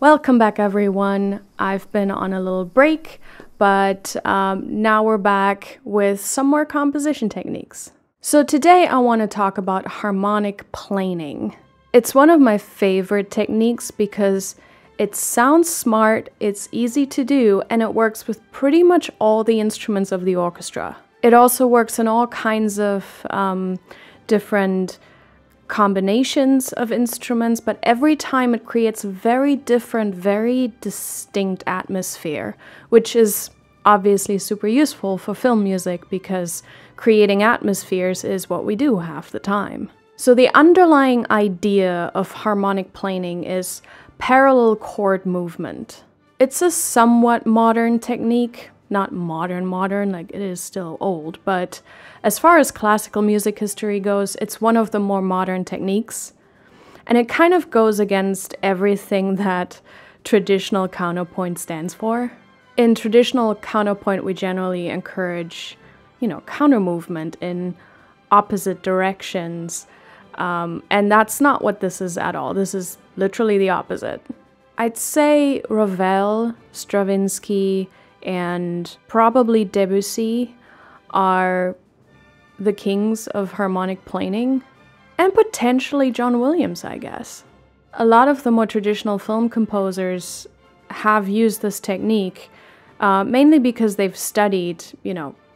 Welcome back, everyone. I've been on a little break, but now we're back with some more composition techniques. So today I want to talk about harmonic planing. It's one of my favorite techniques because it sounds smart, it's easy to do, and it works with pretty much all the instruments of the orchestra. It also works in all kinds of different combinations of instruments, but every time it creates a very different, very distinct atmosphere, which is obviously super useful for film music because creating atmospheres is what we do half the time. So the underlying idea of harmonic planing is parallel chord movement. It's a somewhat modern technique, not modern, like it is still old, but as far as classical music history goes, it's one of the more modern techniques. And it kind of goes against everything that traditional counterpoint stands for. In traditional counterpoint, we generally encourage, counter movement in opposite directions. And that's not what this is at all. This is literally the opposite. I'd say Ravel, Stravinsky, and probably Debussy are the kings of harmonic planing, and potentially John Williams, I guess. A lot of the more traditional film composers have used this technique, mainly because they've studied,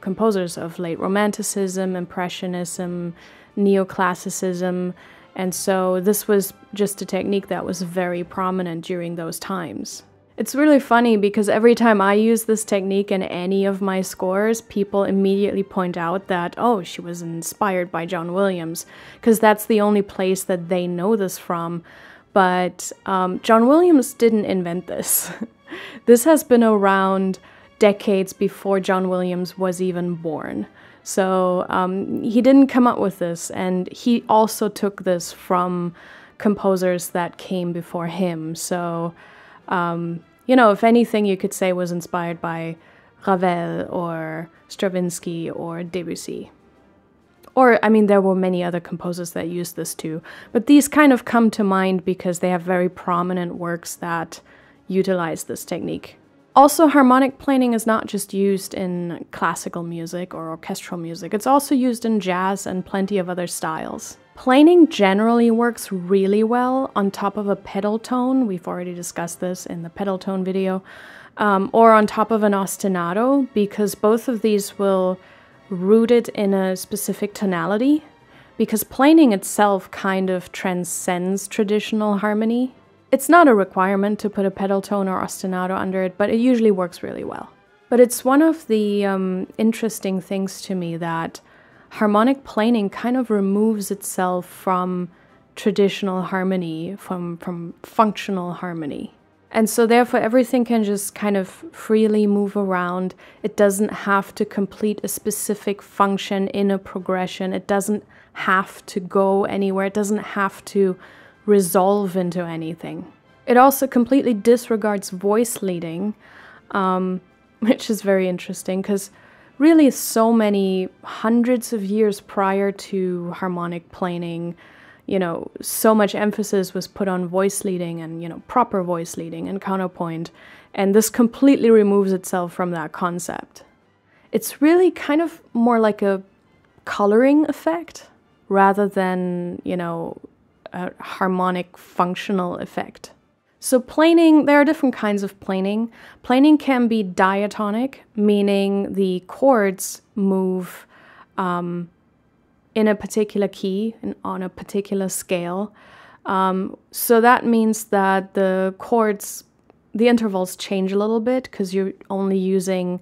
composers of late Romanticism, Impressionism, Neoclassicism, and so this was just a technique that was very prominent during those times. It's really funny because every time I use this technique in any of my scores, people immediately point out that, oh, she was inspired by John Williams, because that's the only place that they know this from. But John Williams didn't invent this. This has been around decades before John Williams was even born. So he didn't come up with this, and he also took this from composers that came before him. So if anything, you could say was inspired by Ravel or Stravinsky or Debussy. Or, there were many other composers that used this too. But these kind of come to mind because they have very prominent works that utilize this technique. Also, harmonic planing is not just used in classical music or orchestral music. It's also used in jazz and plenty of other styles. Planing generally works really well on top of a pedal tone. We've already discussed this in the pedal tone video. Or on top of an ostinato, because both of these will root it in a specific tonality. Because planing itself kind of transcends traditional harmony. It's not a requirement to put a pedal tone or ostinato under it, but it usually works really well. But it's one of the interesting things to me that harmonic planing kind of removes itself from traditional harmony, from functional harmony. And so therefore everything can just kind of freely move around. It doesn't have to complete a specific function in a progression. It doesn't have to go anywhere. It doesn't have to resolve into anything. It also completely disregards voice leading, which is very interesting because really so many hundreds of years prior to harmonic planing, so much emphasis was put on voice leading and, proper voice leading and counterpoint, and this completely removes itself from that concept. It's really kind of more like a coloring effect rather than, a harmonic functional effect. So planing, there are different kinds of planing. Planing can be diatonic, meaning the chords move in a particular key and on a particular scale. So that means that the chords, the intervals change a little bit because you're only using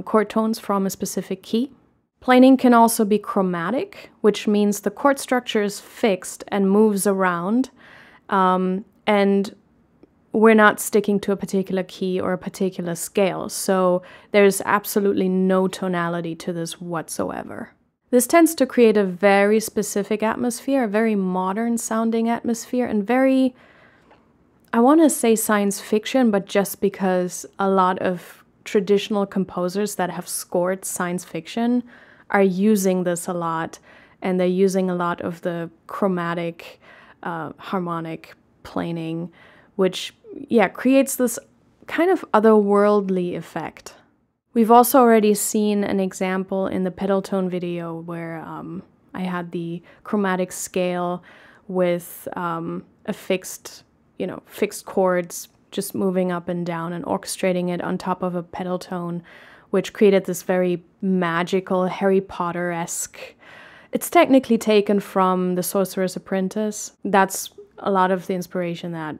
chord tones from a specific key. Planing can also be chromatic, which means the chord structure is fixed and moves around, and we're not sticking to a particular key or a particular scale, so there's absolutely no tonality to this whatsoever. This tends to create a very specific atmosphere, a very modern sounding atmosphere, and very, I want to say science fiction, but just because a lot of traditional composers that have scored science fiction are using this a lot, and they're using a lot of the chromatic, harmonic planing which, yeah, creates this kind of otherworldly effect. We've also already seen an example in the pedal tone video where I had the chromatic scale with a fixed chords just moving up and down and orchestrating it on top of a pedal tone, which created this very magical Harry Potter-esque. It's technically taken from The Sorcerer's Apprentice. That's a lot of the inspiration that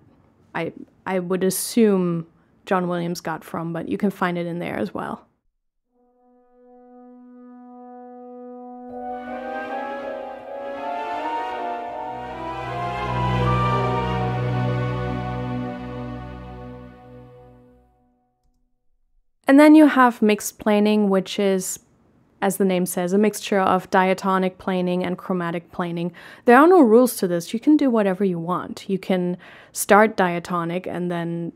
I would assume John Williams got from, but you can find it in there as well. And then you have mixed planing, which is, as the name says, a mixture of diatonic planing and chromatic planing. There are no rules to this. You can do whatever you want. You can start diatonic and then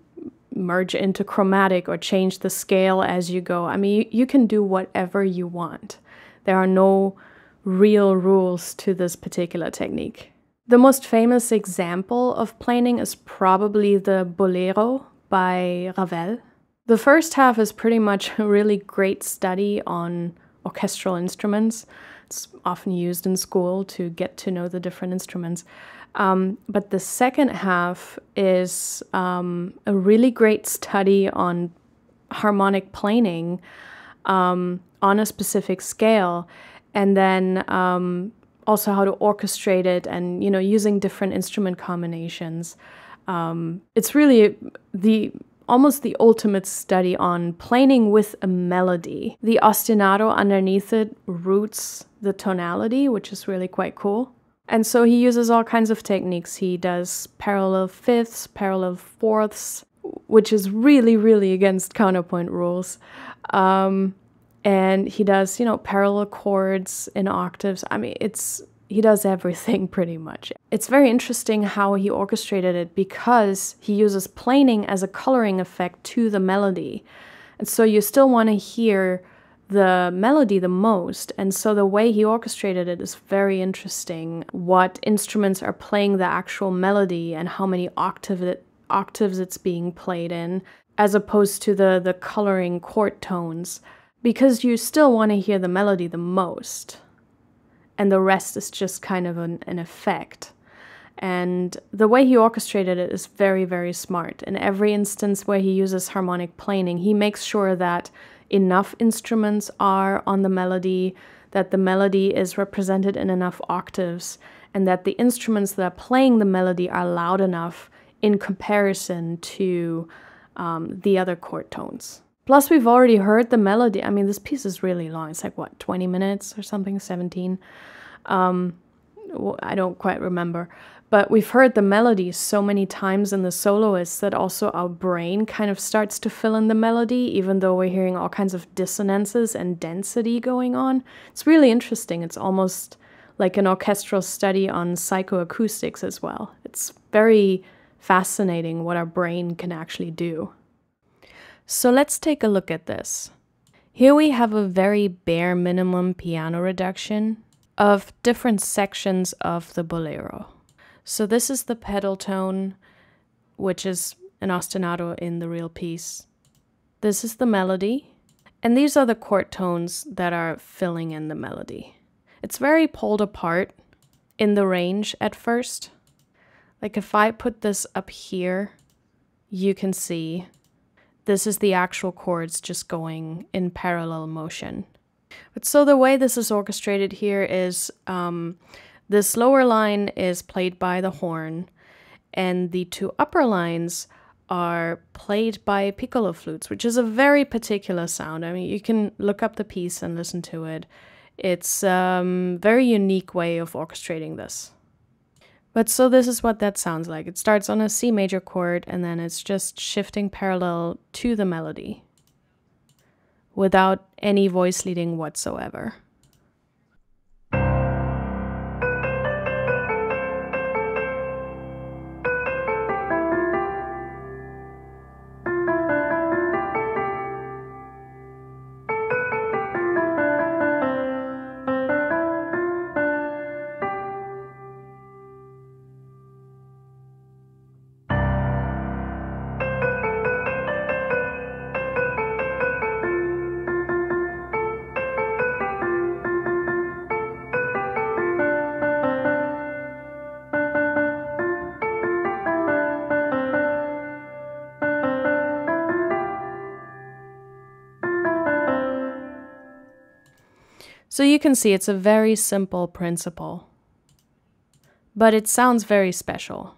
merge into chromatic or change the scale as you go. I mean, you can do whatever you want. There are no real rules to this particular technique. The most famous example of planing is probably the Bolero by Ravel. The first half is pretty much a really great study on orchestral instruments. It's often used in school to get to know the different instruments. But the second half is a really great study on harmonic planing on a specific scale, and then also how to orchestrate it and, using different instrument combinations. It's really almost the ultimate study on planing with a melody. The ostinato underneath it roots the tonality, which is really quite cool. And so he uses all kinds of techniques. He does parallel fifths, parallel fourths, which is really, really against counterpoint rules. And he does, parallel chords in octaves. I mean, he does everything pretty much. It's very interesting how he orchestrated it because he uses planing as a coloring effect to the melody. And so you still want to hear the melody the most. And so the way he orchestrated it is very interesting. What instruments are playing the actual melody and how many octaves it's being played in, as opposed to the coloring chord tones, because you still want to hear the melody the most. And the rest is just kind of an effect. And the way he orchestrated it is very, very smart. In every instance where he uses harmonic planing, he makes sure that enough instruments are on the melody, that the melody is represented in enough octaves, and that the instruments that are playing the melody are loud enough in comparison to the other chord tones. Plus, we've already heard the melody. I mean, this piece is really long. It's like, what, 20 minutes or something, 17? I don't quite remember. But we've heard the melody so many times in the soloists that also our brain kind of starts to fill in the melody, even though we're hearing all kinds of dissonances and density going on. It's really interesting. It's almost like an orchestral study on psychoacoustics as well. It's very fascinating what our brain can actually do. So let's take a look at this. Here we have a very bare minimum piano reduction of different sections of the Bolero. So this is the pedal tone, which is an ostinato in the real piece. This is the melody, and these are the chord tones that are filling in the melody. It's very pulled apart in the range at first. Like if I put this up here, you can see this is the actual chords just going in parallel motion. But so the way this is orchestrated here is this lower line is played by the horn, and the two upper lines are played by piccolo flutes, which is a very particular sound. I mean, you can look up the piece and listen to it. It's a very unique way of orchestrating this. But so this is what that sounds like. It starts on a C major chord, and then it's just shifting parallel to the melody without any voice leading whatsoever. So you can see it's a very simple principle, but it sounds very special.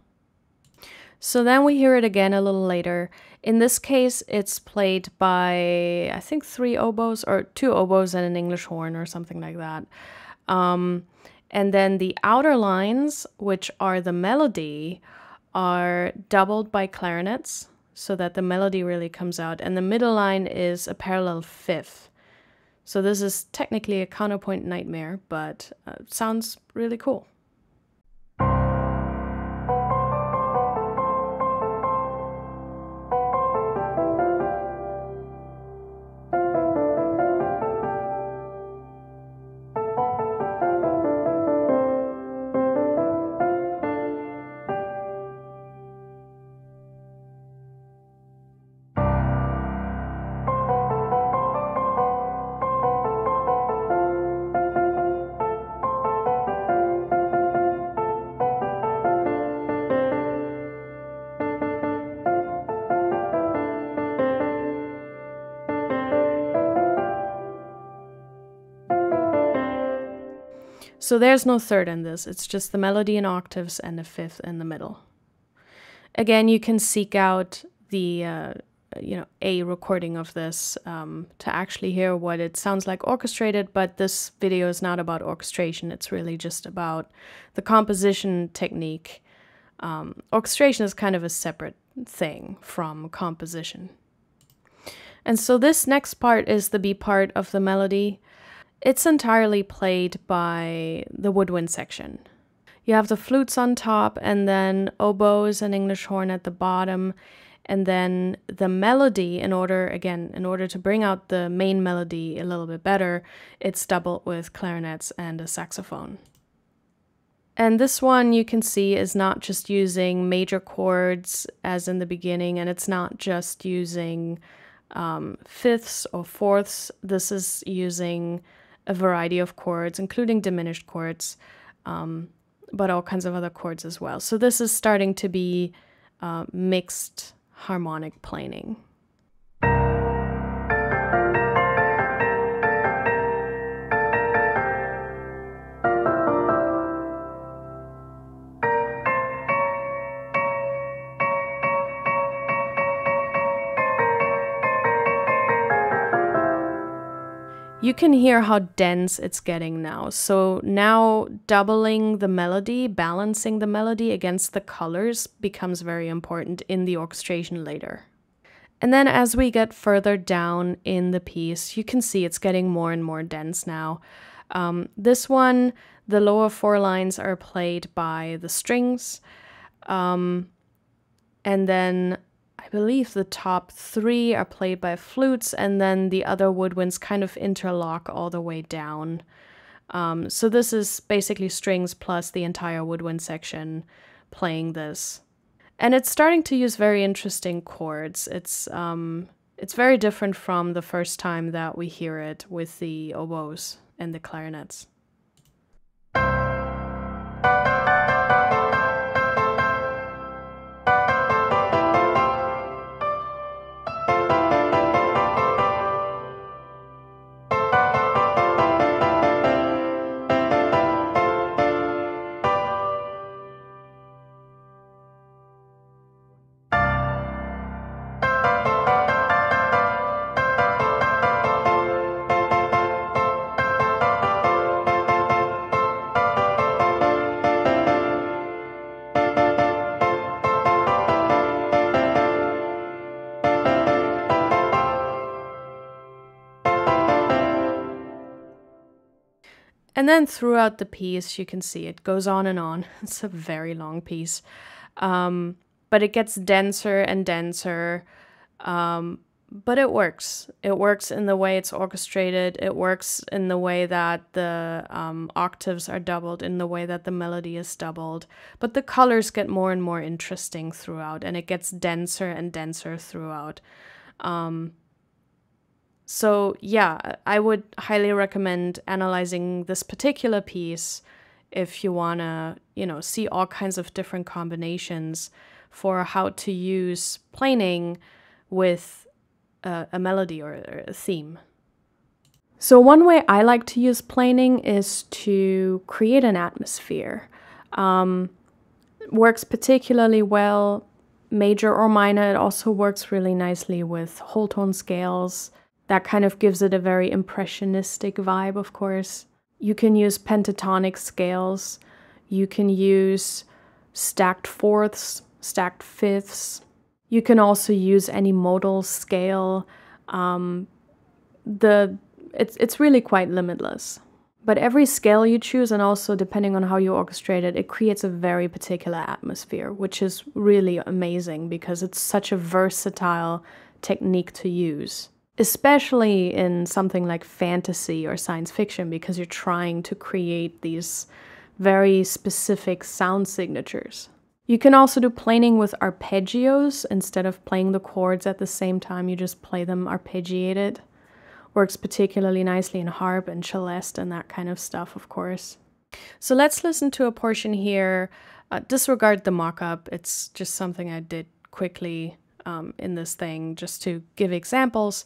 So then we hear it again a little later. In this case, it's played by, I think, 3 oboes or 2 oboes and an English horn or something like that. And then the outer lines, which are the melody, are doubled by clarinets so that the melody really comes out. And the middle line is a parallel fifth. So this is technically a counterpoint nightmare, but sounds really cool. So there's no third in this, it's just the melody in octaves and a fifth in the middle. Again, you can seek out the a recording of this to actually hear what it sounds like orchestrated, but this video is not about orchestration, it's really just about the composition technique. Orchestration is kind of a separate thing from composition. And so this next part is the B part of the melody. It's entirely played by the woodwind section. You have the flutes on top and then oboes and English horn at the bottom. And then the melody, in order to bring out the main melody a little bit better, it's doubled with clarinets and a saxophone. And this one you can see is not just using major chords as in the beginning, and it's not just using fifths or fourths. This is using a variety of chords, including diminished chords, but all kinds of other chords as well. So this is starting to be mixed harmonic planing. You can hear how dense it's getting now. So now doubling the melody, balancing the melody against the colors becomes very important in the orchestration later. And then as we get further down in the piece, you can see it's getting more and more dense now. This one, the lower 4 lines are played by the strings. And then I believe the top 3 are played by flutes, and then the other woodwinds kind of interlock all the way down. So this is basically strings plus the entire woodwind section playing this. And it's starting to use very interesting chords. It's very different from the first time that we hear it with the oboes and the clarinets. And then throughout the piece, you can see it goes on and on. It's a very long piece. But it gets denser and denser. But it works. It works in the way it's orchestrated. It works in the way that the octaves are doubled, in the way that the melody is doubled. But the colors get more and more interesting throughout, and it gets denser and denser throughout. So yeah, I would highly recommend analyzing this particular piece if you want to, see all kinds of different combinations for how to use planing with a melody or a theme. So one way I like to use planing is to create an atmosphere. Works particularly well, major or minor. It also works really nicely with whole tone scales. That kind of gives it a very impressionistic vibe, of course. You can use pentatonic scales. You can use stacked fourths, stacked fifths. You can also use any modal scale. It's really quite limitless. But every scale you choose, and also depending on how you orchestrate it, it creates a very particular atmosphere, which is really amazing because it's such a versatile technique to use, especially in something like fantasy or science fiction, because you're trying to create these very specific sound signatures. You can also do planing with arpeggios. Instead of playing the chords at the same time, you just play them arpeggiated. Works particularly nicely in harp and celeste and that kind of stuff, of course. So let's listen to a portion here. Disregard the mock-up. It's just something I did quickly in this thing just to give examples.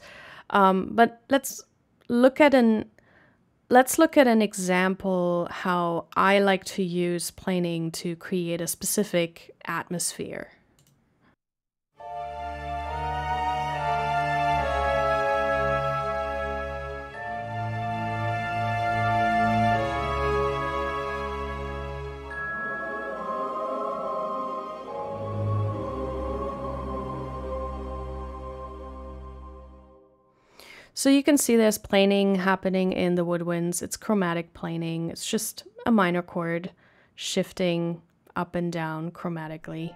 But let's look at an example how I like to use planing to create a specific atmosphere. So you can see there's planing happening in the woodwinds. It's chromatic planing. It's just a minor chord shifting up and down chromatically.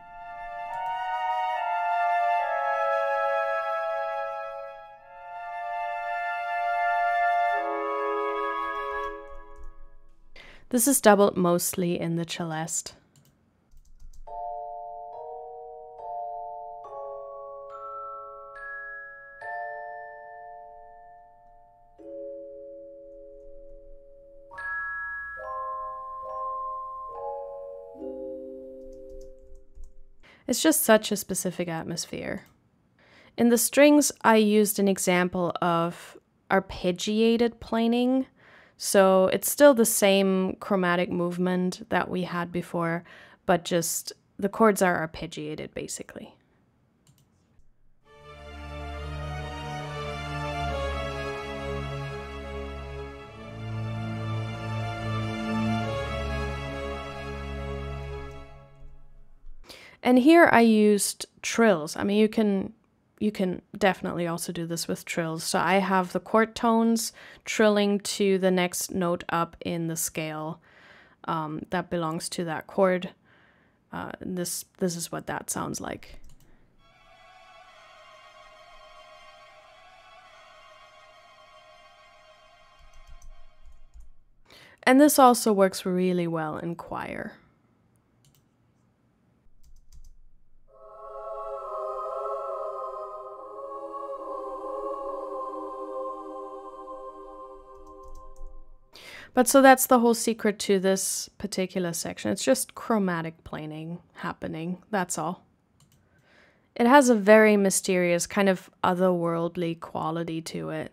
This is doubled mostly in the celeste. It's just such a specific atmosphere. In the strings, I used an example of arpeggiated planing. So it's still the same chromatic movement that we had before, but just the chords are arpeggiated basically. And here I used trills. I mean, you can definitely also do this with trills. So I have the chord tones trilling to the next note up in the scale that belongs to that chord. This is what that sounds like. And this also works really well in choir. But so that's the whole secret to this particular section. It's just chromatic planing happening, that's all. It has a very mysterious, kind of otherworldly quality to it.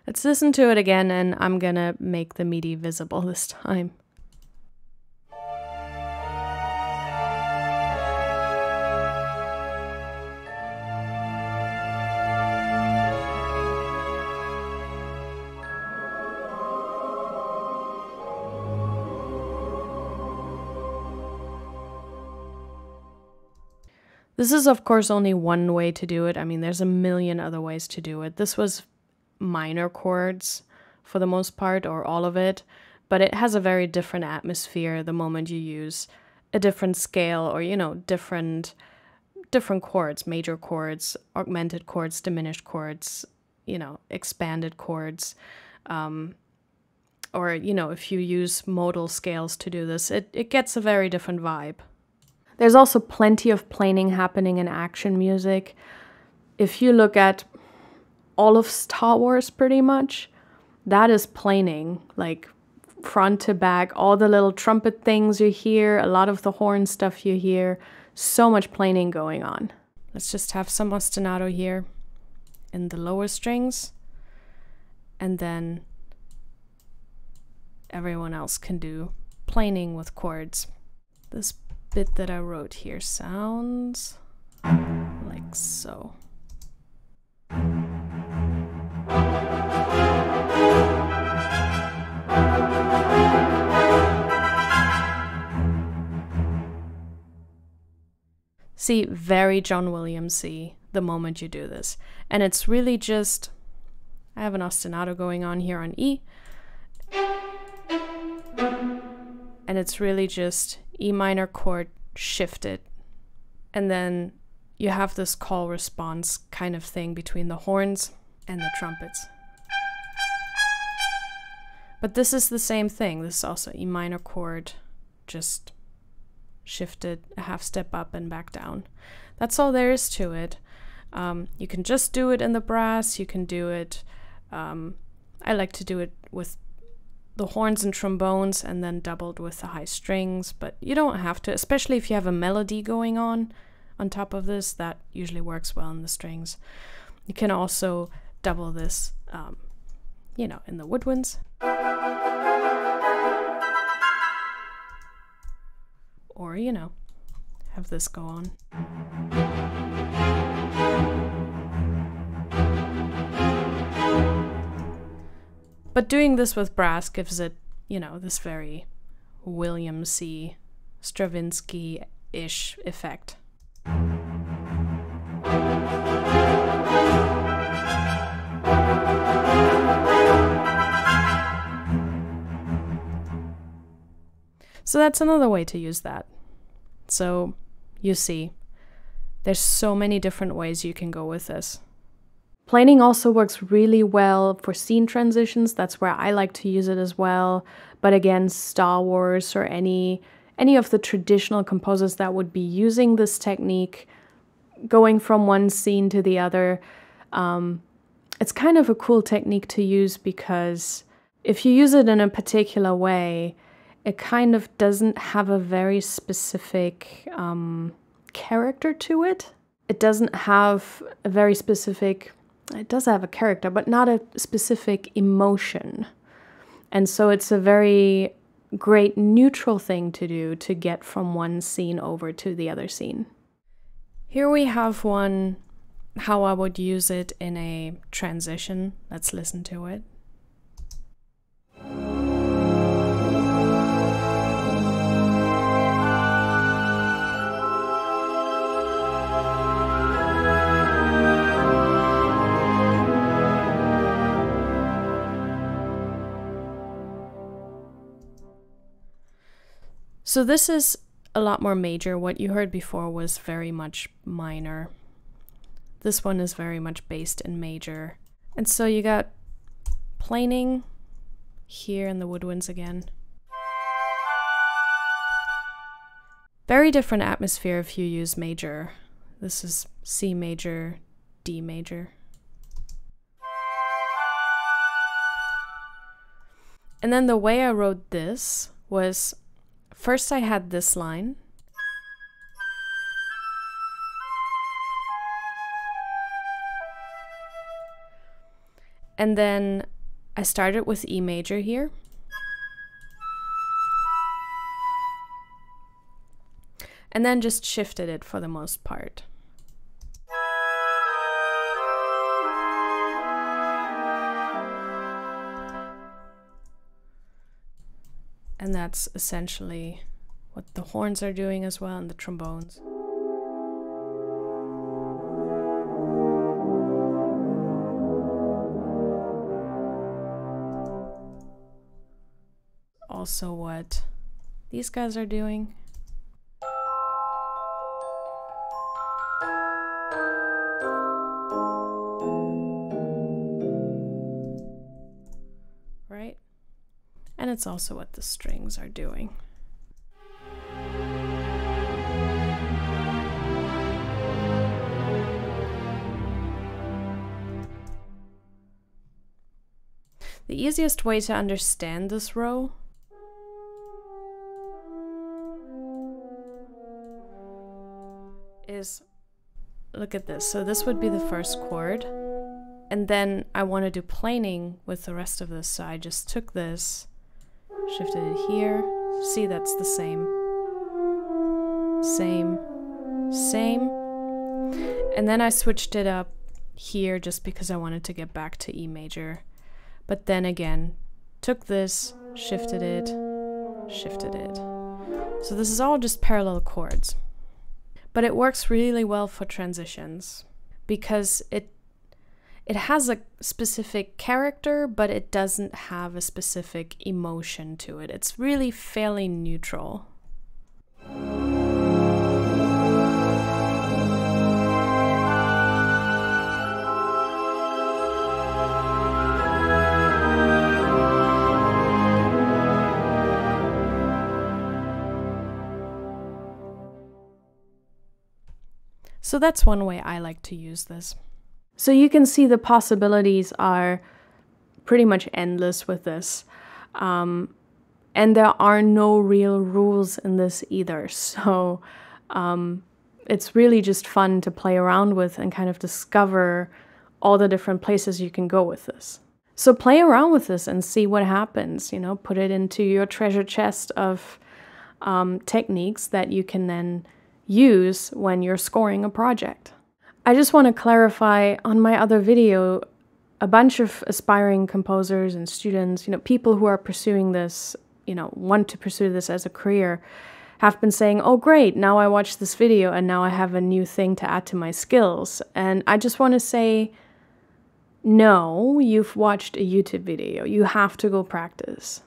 Let's listen to it again, and I'm gonna make the MIDI visible this time. This is, of course, only one way to do it. I mean, there's a million other ways to do it. This was minor chords for the most part, or all of it, but it has a very different atmosphere the moment you use a different scale, or, you know, different chords, major chords, augmented chords, diminished chords, you know, expanded chords. Or, you know, if you use modal scales to do this, it gets a very different vibe. There's also plenty of planing happening in action music. If you look at all of Star Wars pretty much, that is planing, like front to back, all the little trumpet things you hear, a lot of the horn stuff you hear, so much planing going on. Let's just have some ostinato here in the lower strings. and then everyone else can do planing with chords. This bit that I wrote here sounds like so. See, very John Williams-y the moment you do this. And it's really just, I have an ostinato going on here on E. And it's really just E minor chord shifted. And then you have this call response kind of thing between the horns and the trumpets. But this is the same thing. This is also E minor chord, just shifted a half step up and back down. That's all there is to it. You can just do it in the brass. You can do it, I like to do it with the horns and trombones and then doubled with the high strings, but you don't have to, especially if you have a melody going on top of this. That usually works well in the strings. You can also double this, you know, in the woodwinds. Or, you know, have this go on. But doing this with brass gives it, you know, this very Williams-y, Stravinsky-ish effect. So that's another way to use that. So you see, there's so many different ways you can go with this. Planing also works really well for scene transitions. That's where I like to use it as well. But again, Star Wars or any of the traditional composers that would be using this technique, going from one scene to the other, it's kind of a cool technique to use because if you use it in a particular way, it kind of doesn't have a very specific character to it. It doesn't have a very specific, it does have a character, but not a specific emotion. And so it's a very great neutral thing to do to get from one scene over to the other scene. Here we have one, how I would use it in a transition. Let's listen to it. So this is a lot more major. What you heard before was very much minor. This one is very much based in major. And so you got planing here in the woodwinds again. Very different atmosphere if you use major. This is C major, D major. And then the way I wrote this was, first I had this line. And then I started with E major here. And then just shifted it for the most part. And that's essentially what the horns are doing as well, and the trombones. Also what these guys are doing. Right? And it's also what the strings are doing. The easiest way to understand this row is, look at this. So this would be the first chord, And then I want to do planing with the rest of this, so I just took this, shifted it here. See, that's the same. Same. Same. And then I switched it up here just because I wanted to get back to E major. But then again, took this, shifted it, shifted it. So this is all just parallel chords. But it works really well for transitions because it has a specific character, but it doesn't have a specific emotion to it. It's really fairly neutral. So that's one way I like to use this. So you can see the possibilities are pretty much endless with this. And there are no real rules in this either. So it's really just fun to play around with and kind of discover all the different places you can go with this. So play around with this and see what happens, you know, put it into your treasure chest of techniques that you can then use when you're scoring a project. I just want to clarify, on my other video, a bunch of aspiring composers and students, you know, people who are pursuing this, you know, want to pursue this as a career, have been saying, oh great, now I watched this video and now I have a new thing to add to my skills. And I just want to say, no, you've watched a YouTube video. You have to go practice.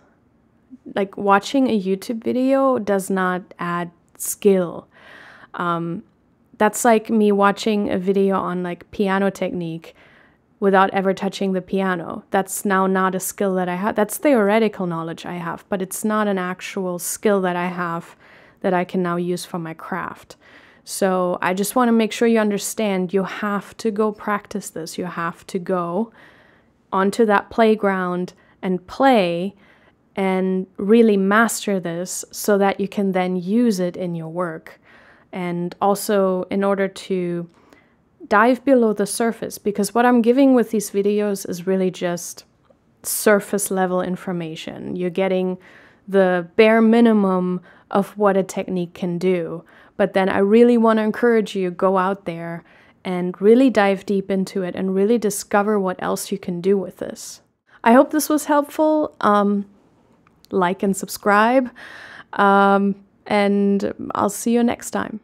Like, watching a YouTube video does not add skill. That's like me watching a video on like piano technique without ever touching the piano. That's now not a skill that I have. That's theoretical knowledge I have, but it's not an actual skill that I have that I can now use for my craft. So I just want to make sure you understand you have to go practice this. You have to go onto that playground and play and really master this so that you can then use it in your work. And also in order to dive below the surface, because what I'm giving with these videos is really just surface level information. You're getting the bare minimum of what a technique can do. But then I really want to encourage you, go out there and really dive deep into it and really discover what else you can do with this. I hope this was helpful. Like and subscribe. And I'll see you next time.